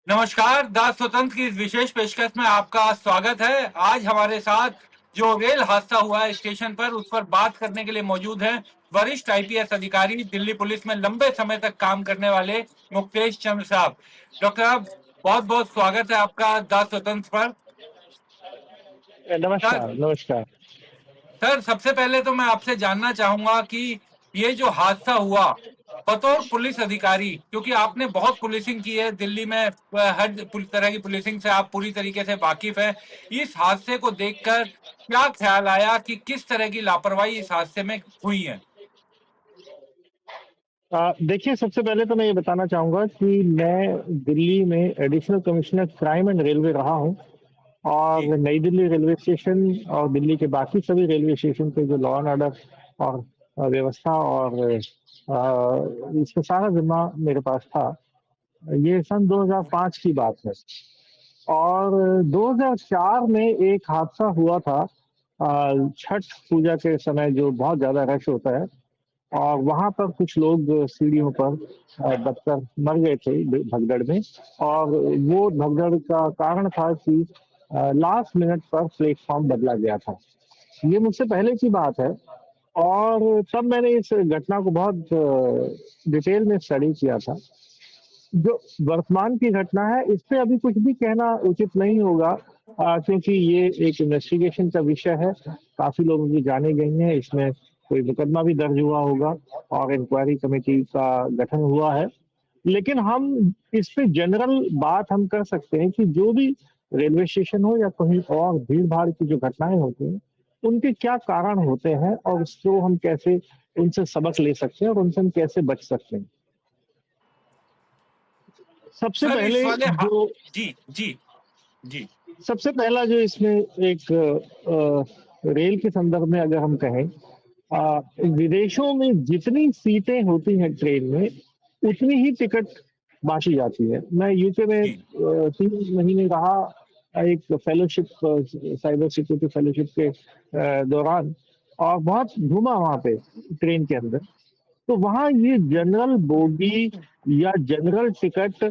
नमस्कार, द स्वतंत्र की इस विशेष पेशकश में आपका स्वागत है। आज हमारे साथ जो रेल हादसा हुआ है स्टेशन पर, उस पर बात करने के लिए मौजूद हैं वरिष्ठ आईपीएस अधिकारी, दिल्ली पुलिस में लंबे समय तक काम करने वाले मुक्तेश चंद्र साहब। डॉक्टर साहब, बहुत बहुत स्वागत है आपका द स्वतंत्र पर। सर नमस्कार, नमस्कार। सर सबसे पहले तो मैं आपसे जानना चाहूंगा कि ये जो हादसा हुआ, बतौर पुलिस अधिकारी, क्योंकि आपने बहुत पुलिसिंग की है दिल्ली में, हर तरह की पुलिसिंग से आप पूरी तरीके से वाकिफ हैं। इस हादसे को देखकर क्या ख्याल आया कि किस तरह की लापरवाही इस हादसे में हुई है? देखिए, सबसे पहले तो मैं ये बताना चाहूँगा कि मैं दिल्ली में additional commissioner crime and railway रहा हूँ जी और नई दिल्ली रेलवे स्टेशन और दिल्ली के बाकी सभी रेलवे स्टेशन पे जो लॉ एंड ऑर्डर और व्यवस्था और इसका सारा ज़िम्मा मेरे पास था। ये सन 2005 की बात है और 2004 में एक हादसा हुआ था छठ पूजा के समय जो बहुत ज़्यादा रश होता है और वहाँ पर कुछ लोग सीढ़ियों पर दबकर मर गए थे भगदड़ में और वो भगदड़ का कारण था कि लास्ट मिनट पर प्लेटफ़ॉर्म बदला गया था। ये मुझसे पहले की बात है और तब मैंने इस घटना को बहुत डिटेल में स्टडी किया था। जो वर्तमान की घटना है, इस पे अभी कुछ भी कहना उचित नहीं होगा क्योंकि ये एक इन्वेस्टिगेशन का विषय है। काफ़ी लोगों की जानें गई हैं, इसमें कोई मुकदमा भी दर्ज हुआ होगा और इंक्वायरी कमेटी का गठन हुआ है। लेकिन हम इस पे जनरल बात हम कर सकते हैं कि जो भी रेलवे स्टेशन हो या कहीं और भीड़-भाड़ की जो घटनाएँ होती हैं, उनके क्या कारण होते हैं और उसको हम कैसे उनसे सबक ले सकते हैं और उनसे हम कैसे बच सकते हैं। सबसे सर, पहले इस वाले जो जी जी जी सबसे पहला जो इसमें एक रेल के संदर्भ में अगर हम कहें विदेशों में जितनी सीटें होती हैं ट्रेन में, उतनी ही टिकट बाँटी जाती है। मैं यूके में जी 3 महीने रहा एक फेलोशिप साइबर सिक्योरिटी फेलोशिप के दौरान और बहुत घूमा वहाँ पे ट्रेन के अंदर। तो वहाँ ये जनरल बोगी या जनरल टिकट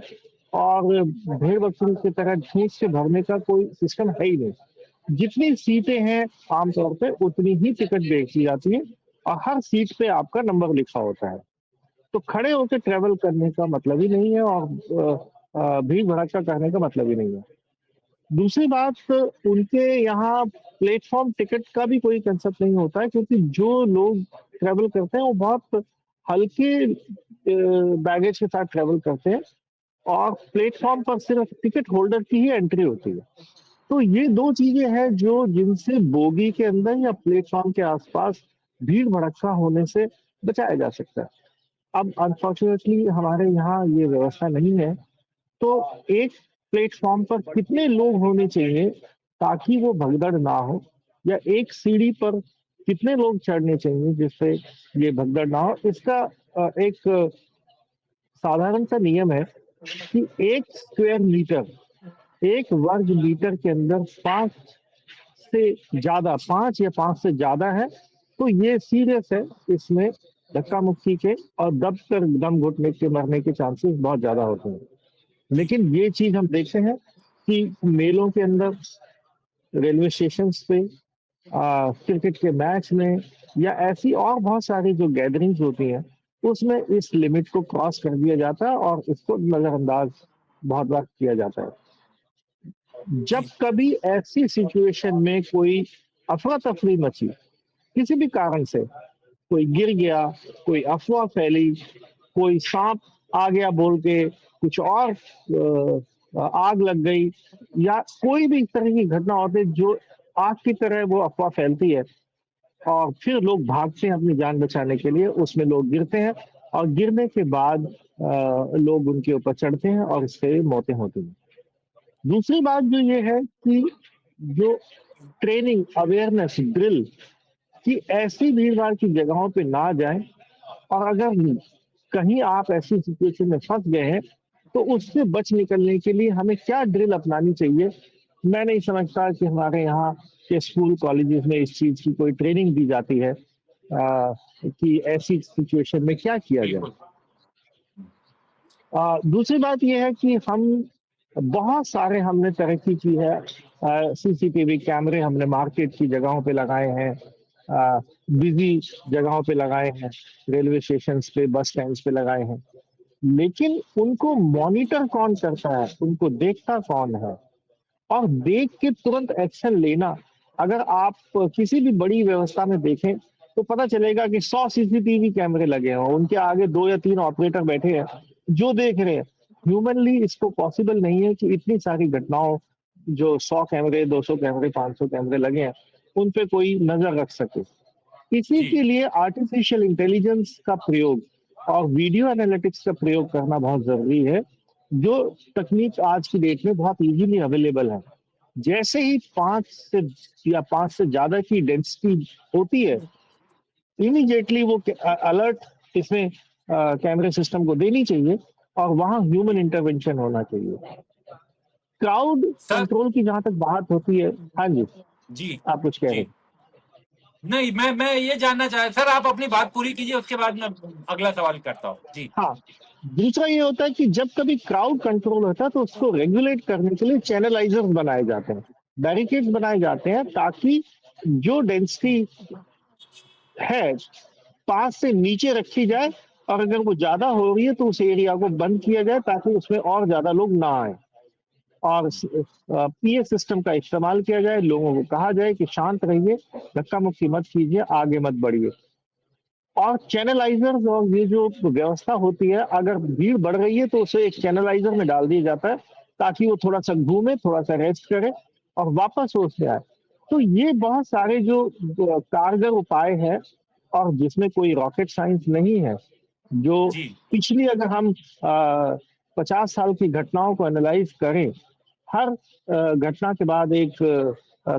और भेड़ बकरी की तरह ठूस के भरने का कोई सिस्टम है ही नहीं। जितनी सीटें हैं आम तौर पे उतनी ही टिकट बेची जाती है और हर सीट पे आपका नंबर लिखा होता है। तो खड़े होके ट्रैवल करने का मतलब ही नहीं है और भीड़-भड़क्का करने का मतलब ही नहीं है। दूसरी बात उनके यहाँ प्लेटफ़ॉर्म टिकट का भी कोई कांसेप्ट नहीं होता है क्योंकि जो लोग ट्रैवल करते हैं वो बहुत हल्के बैगेज के साथ ट्रैवल करते हैं और प्लेटफ़ॉर्म पर सिर्फ़ टिकट होल्डर की ही एंट्री होती है। तो ये 2 चीज़ें हैं जो जिनसे बोगी के अंदर या प्लेटफ़ॉर्म के आस-पास भीड़-भड़क्का होने से बचाया जा सकता है। अब अनफॉर्च्यूनेटली हमारे यहाँ ये व्यवस्था नहीं है तो एक प्लेटफ़ॉर्म पर कितने लोग होने चाहिए ताकि वो भगदड़ ना हो या एक सीढ़ी पर कितने लोग चढ़ने चाहिए जिससे ये भगदड़ ना हो? इसका एक साधारण सा नियम है कि 1 स्क्वायर मीटर, 1 वर्ग मीटर के अंदर 5 से ज़्यादा 5 या 5 से ज़्यादा है, तो ये सीरियस है, इसमें धक्का-मुक्की के और दब कर दम घुटने के मरने के चांसेस बहुत ज़्यादा होते हैं। जी लेकिन ये चीज़ हम देखते हैं कि मेलों के अंदर, रेलवे स्टेशंस पे क्रिकेट के मैच में या ऐसी और बहुत सारी जो गैदरिंग्स होती हैं, उसमें इस लिमिट को क्रॉस कर दिया जाता है और इसको नज़रअंदाज बहुत बार किया जाता है। जब जी कभी ऐसी सिचुएशन में कोई अफ़रा-तफ़री मची, किसी भी कारण से, कोई गिर गया, कोई अफ़वाह फैली, कोई साँप आ गया बोल के कुछ और आग लग गई या कोई भी इस तरह की घटना होती है जो आग की तरह वो अफ़वाह फैलती है और फिर लोग भागते हैं अपनी जान बचाने के लिए, उसमें लोग गिरते हैं और गिरने के बाद लोग उनके ऊपर चढ़ते हैं और इससे मौतें होती हैं। दूसरी बात जो ये है कि जो ट्रेनिंग, अवेयरनेस, ड्रिल कि ऐसी भीड़-भाड़ की जगहों पे ना जाएँ और अगर कहीं आप ऐसी सिचुएशन में फँस गए हैं, तो उससे बच निकलने के लिए हमें क्या ड्रिल अपनानी चाहिए? मैं नहीं समझता कि हमारे यहाँ के स्कूल, कॉलेजेस में इस चीज़ की कोई ट्रेनिंग दी जाती है कि ऐसी सिचुएशन में क्या किया जाए? बिल्कुल। दूसरी बात ये है कि हम बहुत सारे हमने तरक्की की है। सीसीटीवी कैमरे हमने मार्केट की जगहों पे लगाए हैं, बिजी जगहों पे लगाए हैं, रेलवे स्टेशंस पे, बस स्टैंड्स पे लगाए हैं। लेकिन उनको मॉनिटर कौन करता है, उनको देखता कौन है, और देख के तुरंत एक्शन लेना। अगर आप किसी भी बड़ी व्यवस्था में देखें तो पता चलेगा कि 100 सीसीटीवी कैमरे लगे हैं, उनके आगे 2 या 3 ऑपरेटर बैठे हैं जो देख रहे हैं। ह्यूमनली इसको पॉसिबल नहीं है कि इतनी सारी घटनाओं, जो 100 कैमरे, 200 कैमरे, 500 कैमरे लगे हैं, उन पे कोई नजर रख सके। इसी जी के लिए आर्टिफिशियल इंटेलिजेंस का प्रयोग और वीडियो एनालिटिक्स का प्रयोग करना बहुत जरूरी है, जो तकनीक आज की डेट में बहुत इजीली अवेलेबल है। जैसे ही 5 से या 5 से ज्यादा की डेंसिटी होती है, इमीडिएटली वो अलर्ट इसमें कैमरे सिस्टम को देनी चाहिए और वहां ह्यूमन इंटरवेंशन होना चाहिए। Crowd sir. कंट्रोल की जहां तक बात होती है, हाँ जी, जी आप कुछ कह रहे जी। हैं। नहीं, मैं ये जानना चाह, सर आप अपनी बात पूरी कीजिए, उसके बाद मैं अगला सवाल करता हूँ। जी हाँ, दूसरा ये होता है कि जब कभी क्राउड कंट्रोल होता है तो उसको रेगुलेट करने के लिए चैनलाइजर्स बनाए जाते हैं, बैरिकेड्स बनाए जाते हैं, ताकि जो डेंसिटी है पास से नीचे रखी जाए, और अगर वो ज्यादा हो रही है तो उस एरिया को बंद किया जाए ताकि उसमें और ज्यादा लोग ना आए। और पीए सिस्टम का इस्तेमाल किया जाए, लोगों को कहा जाए कि शांत रहिए, धक्का मुक्की मत कीजिए, आगे मत बढ़िए। और चैनलाइजर्स और ये जो व्यवस्था होती है, अगर भीड़ बढ़ रही है तो उसे एक चैनलाइजर में डाल दिया जाता है ताकि वो थोड़ा सा घूमे, थोड़ा सा रेस्ट करे और वापस वो उससे आए। तो ये बहुत सारे जो कारगर उपाय हैं, और जिसमें कोई रॉकेट साइंस नहीं है, जो जी पिछली, अगर हम 50 साल की घटनाओं को एनालाइज करें, हर घटना के बाद एक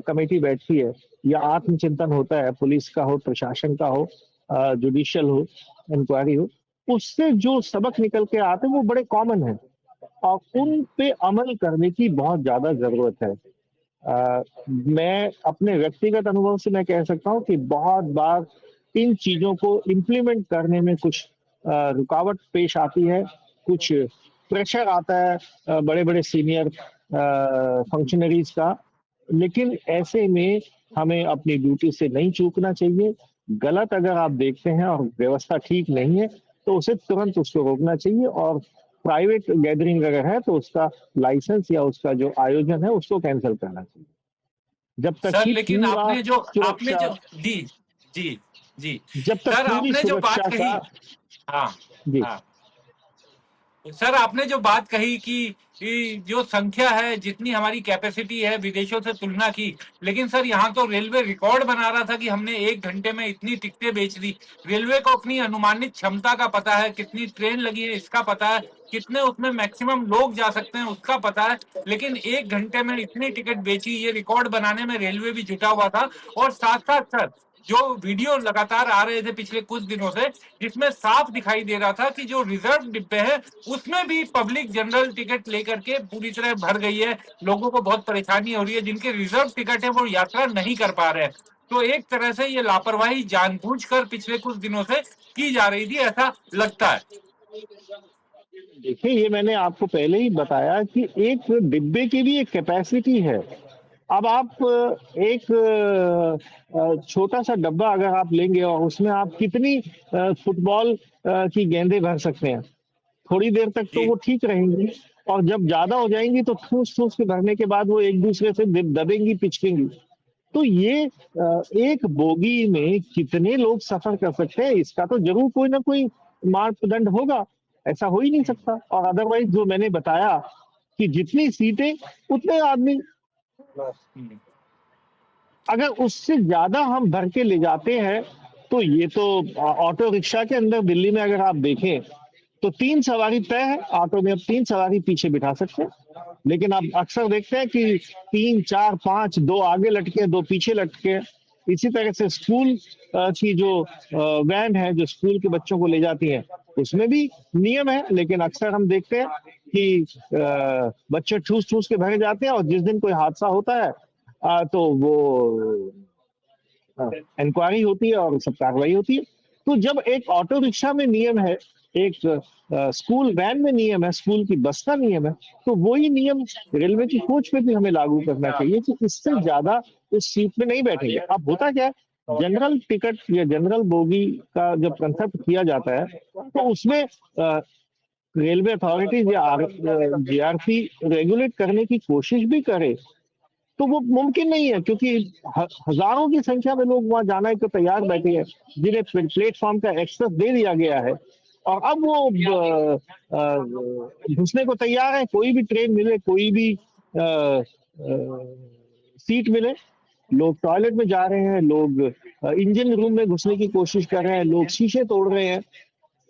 कमेटी बैठती है या आत्मचिंतन होता है, पुलिस का हो, प्रशासन का हो, जुडिशियल हो, इंक्वायरी हो, उससे जो सबक निकल के आते हैं वो बड़े कॉमन हैं और उन पे अमल करने की बहुत ज्यादा जरूरत है। मैं अपने व्यक्तिगत अनुभव से मैं कह सकता हूँ कि बहुत बार इन चीजों को इम्प्लीमेंट करने में कुछ रुकावट पेश आती है, कुछ प्रेशर आता है बड़े बड़े सीनियर फंक्शनरीज का। लेकिन ऐसे में हमें अपनी ड्यूटी से नहीं चूकना चाहिए। गलत अगर आप देखते हैं और व्यवस्था ठीक नहीं है तो उसे तुरंत उसको रोकना चाहिए, और प्राइवेट गैदरिंग अगर है तो उसका लाइसेंस या उसका जो आयोजन है उसको कैंसिल करना चाहिए, जब तक सर, कि लेकिन पूरा आपने सुरक्षा, जो जी जी जी जब तक सर पूरी आपने जो बात सुरक्षा का। कही। हाँ जी, हाँ। सर आपने जो बात कही कि जो संख्या है, जितनी हमारी कैपेसिटी है, विदेशों से तुलना की, लेकिन सर यहाँ तो रेलवे रिकॉर्ड बना रहा था कि हमने 1 घंटे में इतनी टिकटें बेच दी। रेलवे को अपनी अनुमानित क्षमता का पता है, कितनी ट्रेन लगी है इसका पता है, कितने उसमें मैक्सिमम लोग जा सकते हैं उसका पता है, लेकिन 1 घंटे में इतनी टिकट बेची, ये रिकॉर्ड बनाने में रेलवे भी जुटा हुआ था। और साथ साथ सर, जो वीडियो लगातार आ रहे थे पिछले कुछ दिनों से, जिसमें साफ दिखाई दे रहा था कि जो रिजर्व डिब्बे हैं उसमें भी पब्लिक जनरल टिकट लेकर के पूरी तरह भर गई है। लोगों को बहुत परेशानी हो रही है, जिनके रिजर्व टिकट है वो यात्रा नहीं कर पा रहे हैं। तो एक तरह से ये लापरवाही जानबूझकर पिछले कुछ दिनों से की जा रही थी, ऐसा लगता है। देखिए, ये मैंने आपको पहले ही बताया कि एक डिब्बे की भी एक कैपेसिटी है। अब आप एक छोटा सा डब्बा अगर आप लेंगे और उसमें आप कितनी फुटबॉल की गेंदें भर सकते हैं, थोड़ी देर तक तो जी वो ठीक रहेंगी, और जब ज्यादा हो जाएंगी तो ठूस ठूस के भरने के बाद वो एक दूसरे से दबेंगी, पिचकेंगी। तो ये एक बोगी में कितने लोग सफर कर सकते हैं, इसका तो जरूर कोई ना कोई मापदंड होगा। ऐसा हो ही नहीं सकता। और अदरवाइज जो मैंने बताया कि जितनी सीटें उतने आदमी, हम्म, अगर उससे ज्यादा हम भर के ले जाते हैं तो ये तो ऑटो रिक्शा के अंदर दिल्ली में अगर आप देखें तो 3 सवारी तय है, ऑटो में अब 3 सवारी पीछे बिठा सकते हैं। लेकिन आप अक्सर देखते हैं कि 3, 4, 5, 2 आगे लटके, 2 पीछे लटके। इसी तरह से स्कूल की जो वैन है जो स्कूल के बच्चों को ले जाती है, उसमें भी नियम है, लेकिन अक्सर हम देखते हैं कि बच्चे ठूस ठूस के भरे जाते हैं, और जिस दिन कोई हादसा होता है तो वो इंक्वायरी होती है और सब कार्रवाई होती है। तो जब एक ऑटो रिक्शा में नियम है, एक स्कूल वैन में नियम है, स्कूल की बस का नियम है, तो वही नियम रेलवे की कोच में भी हमें लागू करना चाहिए कि इससे ज़्यादा उस सीट में नहीं बैठेंगे। अब होता क्या है, जनरल टिकट या जनरल बोगी का जब कंसेप्ट किया जाता है, तो उसमें रेलवे अथॉरिटीज या जीआरपी रेगुलेट करने की कोशिश भी करे, तो वो मुमकिन नहीं है, क्योंकि हजारों की संख्या में लोग वहां जाने को तैयार बैठे हैं, जिन्हें प्लेटफॉर्म का एक्सेस दे दिया गया है, और अब वो घुसने को तैयार है। कोई भी ट्रेन मिले, कोई भी सीट मिले, लोग टॉयलेट में जा रहे हैं, लोग इंजन रूम में घुसने की कोशिश कर रहे हैं, लोग शीशे तोड़ रहे हैं।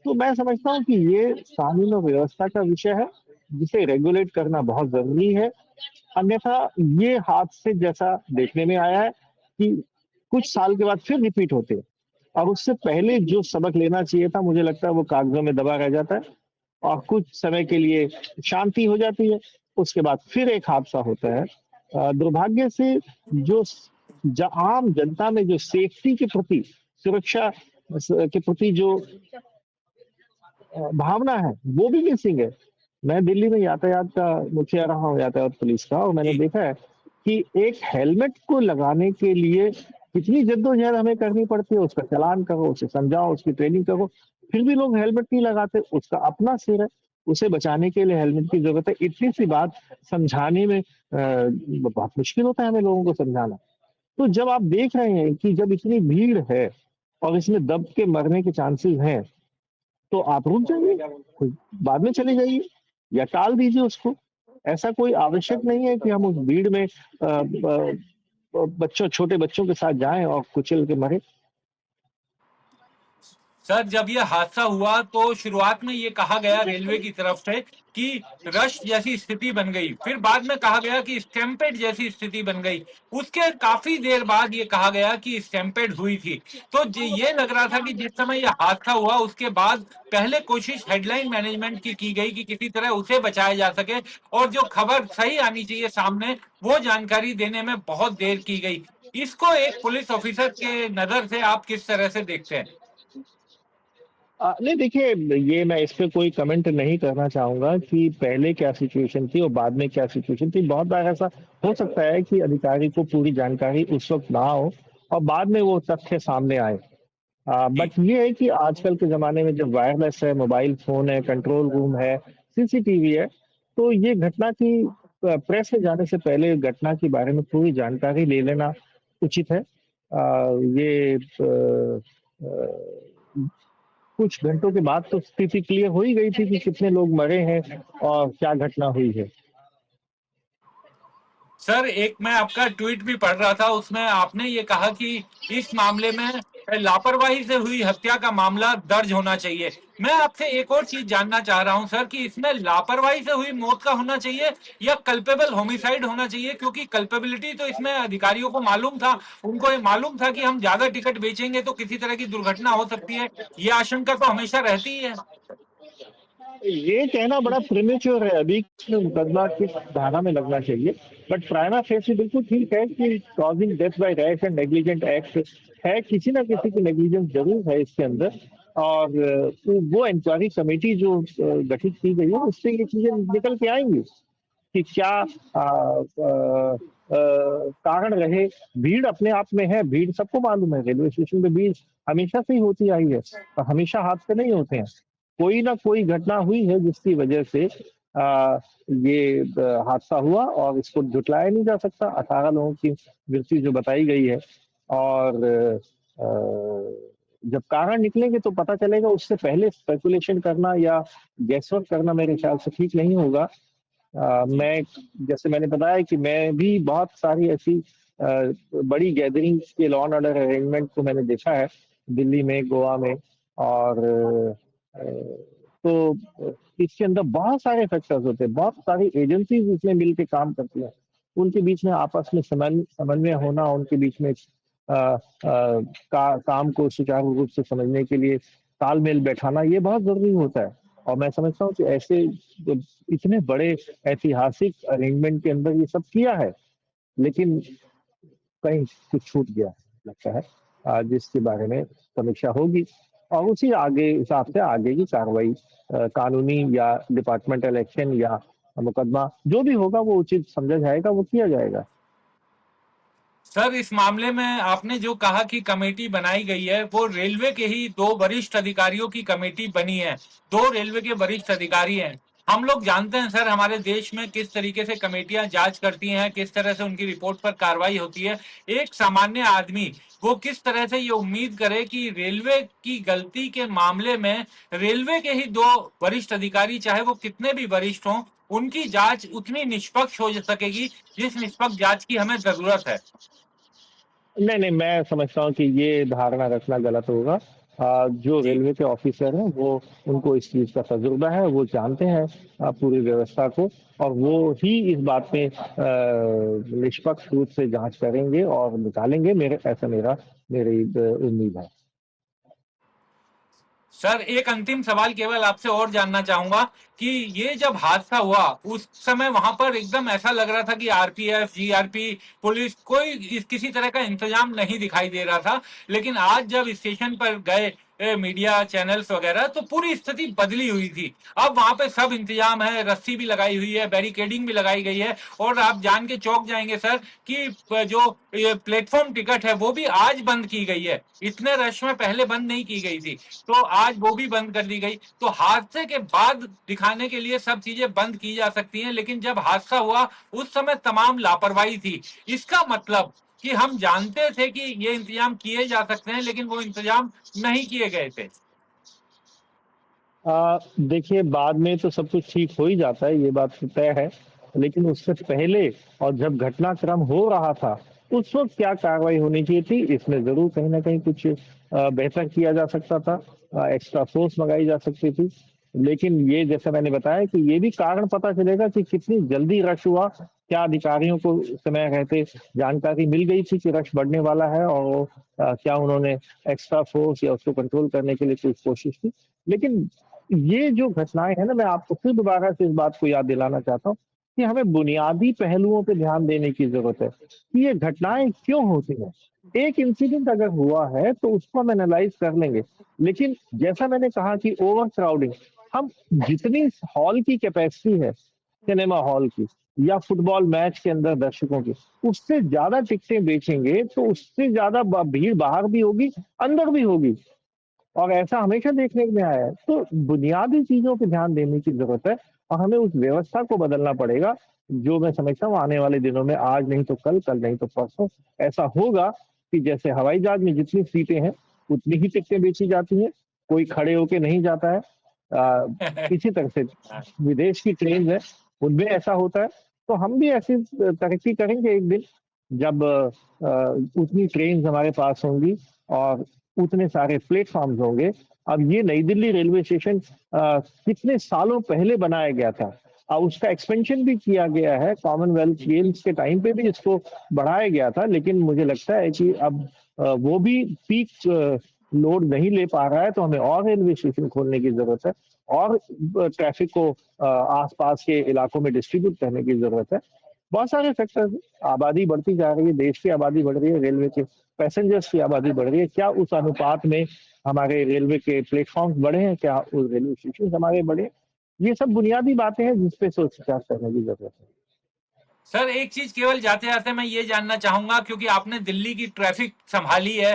तो मैं समझता हूँ कि ये कानून और व्यवस्था का विषय है, जिसे रेगुलेट करना बहुत जरूरी है। अन्यथा ये हादसे जैसा देखने में आया है कि कुछ साल के बाद फिर रिपीट होते हैं, और उससे पहले जो सबक लेना चाहिए था, मुझे लगता है वो कागजों में दबा रह जाता है, और कुछ समय के लिए शांति हो जाती है, उसके बाद फिर एक हादसा होता है। दुर्भाग्य से जो आम जनता में जो सेफ्टी के प्रति, सुरक्षा के प्रति जो भावना है, वो भी मिसिंग है। मैं दिल्ली में यातायात का मुखिया रहा हूँ, यातायात पुलिस का, और मैंने जी। देखा है कि एक हेलमेट को लगाने के लिए कितनी जद्दोजहद हमें करनी पड़ती है। उसका चालान करो, उसे समझाओ, उसकी ट्रेनिंग करो, फिर भी लोग हेलमेट नहीं लगाते। उसका अपना सिर है, उसे बचाने के लिए हेलमेट की जरूरत है। इतनी सी बात समझाने में बहुत मुश्किल होता है हमें लोगों को समझाना। तो जब आप देख रहे हैं कि जब इतनी भीड़ है और इसमें दब के मरने के चांसेस हैं, तो आप रुक जाइए, कोई बाद में चले जाइए या टाल दीजिए उसको। ऐसा कोई आवश्यक नहीं है कि हम उस भीड़ में बच्चों, छोटे बच्चों के साथ जाएं और कुचल के मरे। सर, जब यह हादसा हुआ तो शुरुआत में ये कहा गया रेलवे की तरफ से कि रश जैसी स्थिति बन गई, फिर बाद में कहा गया कि स्टैम्पेड जैसी स्थिति बन गई, उसके काफी देर बाद ये कहा गया कि स्टैम्पेड हुई थी। तो ये लग रहा था कि जिस समय यह हादसा हुआ उसके बाद पहले कोशिश हेडलाइन मैनेजमेंट की गई कि किसी तरह उसे बचाया जा सके, और जो खबर सही आनी चाहिए सामने वो जानकारी देने में बहुत देर की गई। इसको एक पुलिस ऑफिसर के नजर से आप किस तरह से देखते हैं? नहीं, देखिए, ये मैं इस पे कोई कमेंट नहीं करना चाहूंगा कि पहले क्या सिचुएशन थी और बाद में क्या सिचुएशन थी। बहुत बार ऐसा हो सकता है कि अधिकारी को पूरी जानकारी उस वक्त ना हो और बाद में वो तथ्य सामने आए। जी। बट ये है कि आजकल के ज़माने में जब वायरलेस है, मोबाइल फ़ोन है, कंट्रोल रूम है, सीसीटीवी है, तो ये घटना की प्रेस में जाने से पहले घटना के बारे में पूरी जानकारी ले लेना उचित है। ये कुछ घंटों के बाद तो स्थिति क्लियर हो ही गई थी कि कितने लोग मरे हैं और क्या घटना हुई है। सर, एक मैं आपका ट्वीट भी पढ़ रहा था, उसमें आपने ये कहा कि इस मामले में लापरवाही से हुई हत्या का मामला दर्ज होना चाहिए। मैं आपसे एक और चीज जानना चाह रहा हूं सर कि इसमें लापरवाही से हुई मौत का होना चाहिए या कल्पेबल होमिसाइड होना चाहिए, क्योंकि कल्पेबिलिटी तो इसमें अधिकारियों को मालूम था, उनको ये मालूम था कि हम ज्यादा टिकट बेचेंगे तो किसी तरह की दुर्घटना हो सकती है, ये आशंका तो हमेशा रहती ही है। ये कहना बड़ा प्रीमेच्योर है, अभी के मुकदमा किस धारा में लगना चाहिए। बट प्राइमा फेसी बिल्कुल ठीक है कि causing death by rash and negligent act है, किसी ना किसी की नेग्लिजेंस जरूर है इसके अंदर। और वो इंक्वायरी कमेटी जो गठित की गई है, उससे ये चीजें निकल के आएंगी कि क्या कारण रहे। भीड़ अपने आप में है, भीड़ सबको मालूम है, रेलवे स्टेशन पे भीड़ हमेशा से ही होती आई है और हमेशा हादसे नहीं होते हैं। कोई ना कोई घटना हुई है जिसकी वजह से ये हादसा हुआ, और इसको झुटलाया नहीं जा सकता। 18 लोगों की मृत्यु जो बताई गई है, और जब कारण निकलेंगे तो पता चलेगा। उससे पहले स्पेकुलेशन करना या गैसवर्क करना मेरे ख्याल से ठीक नहीं होगा। जी। मैं, जैसे मैंने बताया कि मैं भी बहुत सारी ऐसी बड़ी गैदरिंग के लॉ एंड ऑर्डर अरेंजमेंट को मैंने देखा है, दिल्ली में, गोवा में। और तो इसके अंदर बहुत सारे फैक्टर्स होते हैं, बहुत सारी एजेंसीज इसमें मिलकर काम करती हैं। उनके बीच में आपस में समन्वय होना, उनके बीच में काम को सुचारू रूप से समझने के लिए तालमेल बैठाना, ये बहुत जरूरी होता है। और मैं समझता हूँ कि ऐसे जो इतने बड़े ऐतिहासिक अरेंजमेंट के अंदर ये सब किया है, लेकिन कहीं कुछ छूट गया है, लगता है, जिसके बारे में समीक्षा होगी। और उसी आगे हिसाब से आगे की कार्रवाई कानूनी या डिपार्टमेंटल एक्शन या मुकदमा जो भी होगा वो उचित समझा जाएगा, वो किया जाएगा। सर, इस मामले में आपने जो कहा कि कमेटी बनाई गई है, वो रेलवे के ही 2 वरिष्ठ अधिकारियों की कमेटी बनी है। 2 रेलवे के वरिष्ठ अधिकारी हैं। हम लोग जानते हैं सर, हमारे देश में किस तरीके से कमेटियां जांच करती हैं, किस तरह से उनकी रिपोर्ट पर कार्रवाई होती है। एक सामान्य आदमी वो किस तरह से ये उम्मीद करे कि रेलवे की गलती के मामले में रेलवे के ही 2 वरिष्ठ अधिकारी, चाहे वो कितने भी वरिष्ठ हों, उनकी जांच उतनी निष्पक्ष हो सकेगी जिस निष्पक्ष जांच की हमें जरूरत है। नहीं, नहीं, मैं समझता हूँ कि ये धारणा रखना गलत होगा। जो जी। रेलवे के ऑफिसर हैं, वो उनको इस चीज़ का तजुर्बा है, वो जानते हैं पूरी व्यवस्था को और वो ही इस बात में निष्पक्ष रूप से जाँच करेंगे और निकालेंगे मेरी उम्मीद है। सर, एक अंतिम सवाल केवल आपसे और जानना चाहूंगा कि ये जब हादसा हुआ उस समय वहां पर एकदम ऐसा लग रहा था कि आरपीएफ, जीआरपी, पुलिस कोई किसी तरह का इंतजाम नहीं दिखाई दे रहा था। लेकिन आज जब स्टेशन पर गए मीडिया चैनल्स वगैरह, तो पूरी स्थिति बदली हुई थी। अब वहां पे सब इंतजाम है, रस्सी भी लगाई हुई है, बैरिकेडिंग भी लगाई गई है। और आप जान के चौंक जाएंगे सर कि जो ये प्लेटफॉर्म टिकट है वो भी आज बंद की गई है। इतने रश में पहले बंद नहीं की गई थी, तो आज वो भी बंद कर दी गई। तो हादसे के बाद दिखाने के लिए सब चीजें बंद की जा सकती हैं, लेकिन जब हादसा हुआ उस समय तमाम लापरवाही थी। इसका मतलब कि हम जानते थे कि ये इंतजाम किए जा सकते हैं, लेकिन वो इंतजाम नहीं किए गए थे। देखिए बाद में तो सब कुछ ठीक हो ही जाता है, ये बात तो तय है। लेकिन उससे पहले और जब घटनाक्रम हो रहा था, उस वक़्त क्या कार्रवाई होनी चाहिए थी, इसमें ज़रूर कहीं न कहीं कुछ बेहतर किया जा सकता था। एक्स्ट्रा फ़ोर्स मँगाई जा सकती थी। लेकिन ये जैसा मैंने बताया कि ये भी कारण पता चलेगा कि कितनी जल्दी रश हुआ, क्या अधिकारियों को समय रहते जानकारी मिल गई थी कि रश बढ़ने वाला है और वो क्या उन्होंने एक्स्ट्रा फ़ोर्स या उसको कंट्रोल करने के लिए कुछ कोशिश की। लेकिन ये जो घटनाएँ हैं ना, मैं आपको फिर दोबारा से इस बात को याद दिलाना चाहता हूँ कि हमें बुनियादी पहलुओं पे ध्यान देने की ज़रूरत है, कि ये घटनाएँ क्यों होती हैं? एक इंसिडेंट अगर हुआ है, तो उसको हम एनालाइज़ कर लेंगे। लेकिन जैसा मैंने कहा कि ओवर क्राउडिंग, हम जितनी हॉल की कैपेसिटी है, सिनेमा हॉल की या फुटबॉल मैच के अंदर दर्शकों की, उससे ज़्यादा टिकटें बेचेंगे, तो उससे ज़्यादा ब भीड़ बाहर भी होगी, अंदर भी होगी। और ऐसा हमेशा देखने में आया है। तो बुनियादी चीज़ों पे ध्यान देने की ज़रूरत है और हमें उस व्यवस्था को बदलना पड़ेगा, जो मैं समझता हूँ आने वाले दिनों में आज नहीं तो कल नहीं तो परसों ऐसा होगा कि जैसे हवाई जहाज़ में जितनी सीटें हैं, उतनी ही टिकटें बेची जाती हैं, कोई खड़े होके नहीं जाता है। इसी तरह से विदेश की ट्रेन्स हैं, उनमें ऐसा होता है। तो हम भी ऐसी तरक्की करेंगे एक दिन, जब उतनी ट्रेन्स हमारे पास होंगी और उतने सारे प्लेटफ़ॉर्म्स होंगे। अब ये नई दिल्ली रेलवे स्टेशन कितने सालों पहले बनाया गया था। उसका एक्सपेंशन भी किया गया है, कॉमनवेल्थ गेम्स के टाइम पे भी इसको बढ़ाया गया था, लेकिन मुझे लगता है कि अब वो भी पीक लोड नहीं ले पा रहा है, तो हमें और रेलवे स्टेशन खोलने की ज़रूरत है और ट्रैफ़िक को आस-पास के इलाकों में डिस्ट्रीब्यूट करने की ज़रूरत है। बहुत सारे फैक्टर्स हैं, आबादी बढ़ती जा रही है, देश की आबादी बढ़ रही है, रेलवे के पैसेंजर्स की आबादी बढ़ रही है, क्या उस अनुपात में हमारे रेलवे के प्लेटफ़ॉर्म्स बढ़े हैं? क्या उस रेलवे स्टेशंस हमारे बढ़े हैं? ये सब बुनियादी बातें हैं जिस पे सोच-विचार करने की ज़रूरत है। सर, एक चीज केवल जाते-जाते मैं ये जानना चाहूंगा, क्योंकि आपने दिल्ली की ट्रैफिक संभाली है।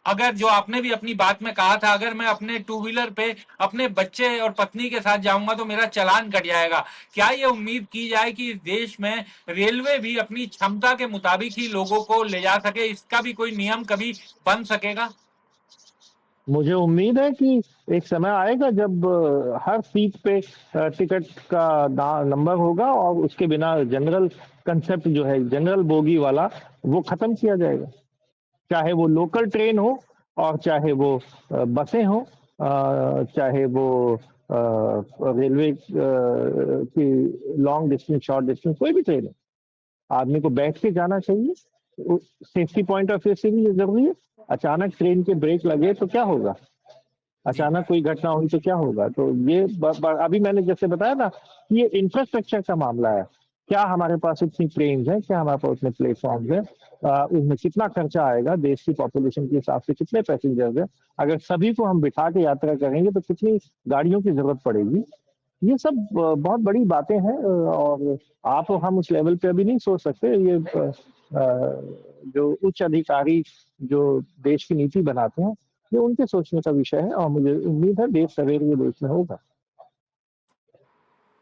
अगर जो आपने भी अपनी बात में कहा था, अगर मैं अपने टू व्हीलर पे अपने बच्चे और पत्नी के साथ जाऊंगा तो मेरा चालान कट जाएगा। क्या ये उम्मीद की जाए कि इस देश में रेलवे भी अपनी क्षमता के मुताबिक ही लोगों को ले जा सके? इसका भी कोई नियम कभी बन सकेगा? मुझे उम्मीद है कि एक समय आएगा जब हर सीट पे टिकट का दा नंबर होगा और उसके बिना जनरल कंसेप्ट जो है, जनरल बोगी वाला, वो खत्म किया जाएगा। चाहे वो लोकल ट्रेन हो और चाहे वो बसें हों, चाहे वो रेलवे की लॉन्ग डिस्टेंस, शॉर्ट डिस्टेंस कोई भी ट्रेन हो। आदमी को बैठ के जाना चाहिए। सेफ्टी पॉइंट ऑफ व्यू से भी ये ज़रूरी है। अचानक ट्रेन के ब्रेक लगे तो क्या होगा? जी। अचानक कोई घटना हुई तो क्या होगा? तो ये ब ब अभी मैंने जैसे बताया ना, ये इंफ्रास्ट्रक्चर का मामला है। क्या हमारे पास इतनी ट्रेन्स हैं, क्या हमारे पास उतने प्लेटफ़ॉर्म्स हैं, उसमें कितना खर्चा आएगा, देश की पॉपुलेशन के हिसाब से कितने पैसेंजर्स हैं, अगर सभी को हम बिठा के यात्रा करेंगे तो कितनी गाड़ियों की ज़रूरत पड़ेगी। ये सब बहुत बड़ी बातें हैं, और आप और हम उस लेवल पे अभी नहीं सोच सकते। ये जो उच्च अधिकारी जो देश की नीति बनाते हैं, ये उनके सोचने का विषय है, और मुझे उम्मीद है देश सवेर ये देश में होगा।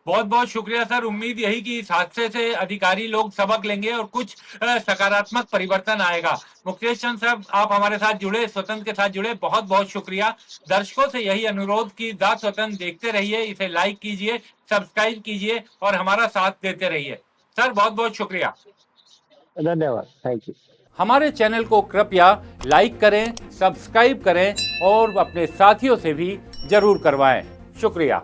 बहुत बहुत शुक्रिया सर। उम्मीद यही कि इस हादसे से अधिकारी लोग सबक लेंगे और कुछ सकारात्मक परिवर्तन आएगा। मुकेश चंद साहब, आप हमारे साथ जुड़े, स्वतंत्र के साथ जुड़े, बहुत बहुत शुक्रिया। दर्शकों से यही अनुरोध कि द स्वतंत्र देखते रहिए, इसे लाइक कीजिए, सब्सक्राइब कीजिए और हमारा साथ देते रहिए। सर बहुत बहुत शुक्रिया। धन्यवाद, थैंक यू। हमारे चैनल को कृपया लाइक करें, सब्सक्राइब करें और अपने साथियों से भी जरूर करवाएं। शुक्रिया।